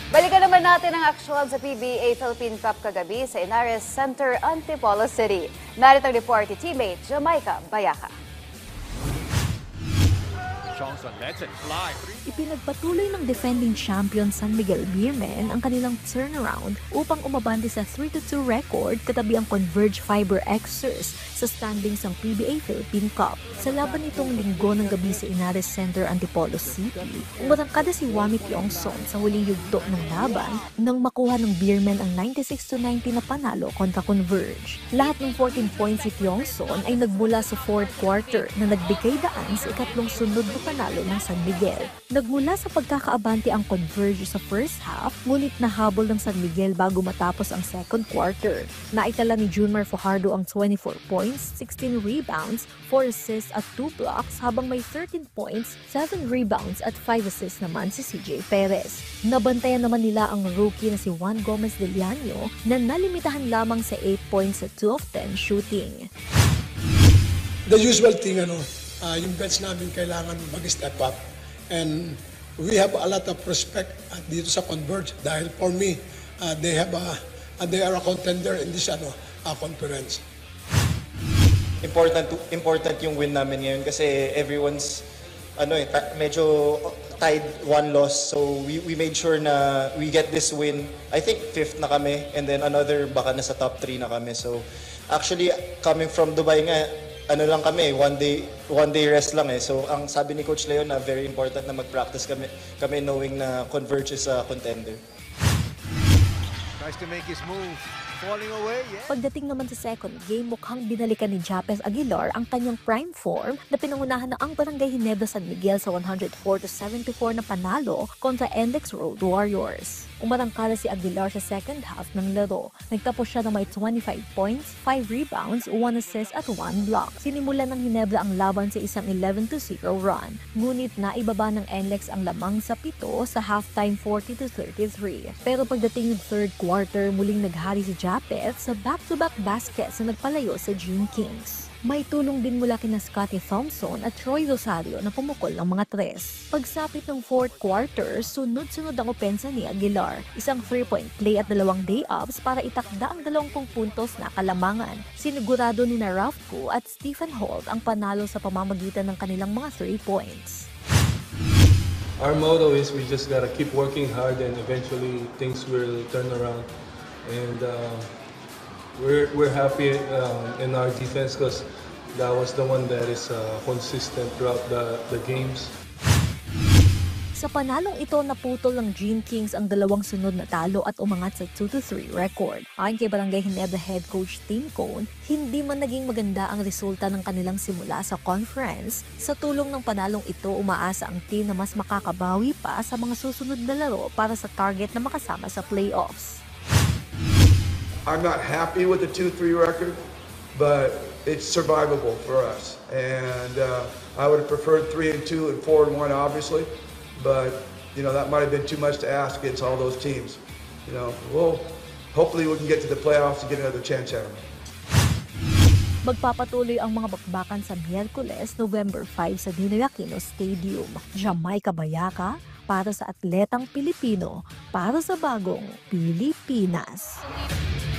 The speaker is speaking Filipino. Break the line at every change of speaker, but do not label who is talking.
Balikan naman natin ang aksyon sa PBA Philippine Cup kagabi sa Inares Center, Antipolo City. Narito ang report ni teammate Jamaica Bayaca.
Ipinagpatuloy ng defending champion San Miguel Beermen ang kanilang turnaround upang umabante sa 3-2 record katabi ang Converge Fiber Xers sa standings ng PBA Philippine Cup. Sa laban nitong linggo ng gabi sa Inares Center, Antipolo City, umatangkada si Wami Tiongson sa huling yugto ng laban nang makuha ng Beermen ang 96-90 na panalo kontra Converge. Lahat ng 14 points si Tiongson ay nagmula sa fourth quarter na nagbigay daan sa ikatlong sunod na panalo ng San Miguel. Nagmula sa pagkakaabante ang Converge sa first half, ngunit nahabol ng San Miguel bago matapos ang second quarter. Naitala ni Junmar Fajardo ang 24 points, 16 rebounds, 4 assists at 2 blocks habang may 13 points, 7 rebounds at 5 assists naman si CJ Perez. Nabantayan naman nila ang rookie na si Juan Gomez de Llano na nalimitahan lamang sa 8 points at 2 of 10 shooting.
The usual thing, yung bench namin kailangan mag-step up. And we have a lot of respect dito sa Converge dahil for me, they are a contender in this conference.
Important yung win namin ngayon kasi everyone's medyo tied one loss, so we made sure na we get this win. I think 5th na kami and then another baka nasa top 3 na kami. So actually coming from Dubai nga, lang kami, one day rest lang eh. So ang sabi ni Coach Leo na very important na mag-practice kami knowing na Converge is a contender.
Tries to make his move. Falling away, yeah.
Pagdating naman sa second game, mukhang binalikan ni Japes Aguilar ang kanyang prime form na pinangunahan na ang Barangay Ginebra San Miguel sa 104-74 na panalo kontra NLEX Road Warriors. Umarangkada si Aguilar sa second half ng laro. Nagtapos siya na may 25 points, 5 rebounds, 1 assist at 1 block. Sinimulan ng Ginebra ang laban sa isang 11-0 run. Ngunit naibaba ng NLEX ang lamang sa 7 sa halftime 40-33. Pero pagdating ng third quarter, muling naghari si Japes sa back-to-back baskets na nagpalayo sa Gene Kings. May tulong din mula kina Scottie Thompson at Troy Rosario na pumukol ng mga tres. Pagsapit ng fourth quarter, sunod-sunod ang opensa ni Aguilar. Isang 3-point play at 2 day-ups para itakda ang 20 puntos na kalamangan. Sinigurado ni na Ralph Koo at Stephen Holt ang panalo sa pamamagitan ng kanilang mga 3 points.
Our motto is we just gotta keep working hard and eventually things will turn around. And we're happy in our defense because that was the one that is consistent throughout the games.
Sa panalong ito, naputol ng Gene Kings ang 2 sunod na talo at umangat sa 2-3 record. Ayon kay Barangay Ginebra head coach Tim Cone, hindi man naging maganda ang resulta ng kanilang simula sa conference. Sa tulong ng panalong ito, umaasa ang team na mas makakabawi pa sa mga susunod na laro para sa target na makasama sa playoffs.
I'm not happy with the 2-3 record, but it's survivable for us. And I would have preferred 3-2 and 4-1, obviously. But that might have been too much to ask against all those teams. Hopefully we can get to the playoffs and get another chance at them.
Magpapatuloy ang mga bakbakan sa Miyerkules, November 5 sa Ninoy Aquino Stadium. Jamaica Bayaca para sa atletang Pilipino, para sa bagong Pilipinas.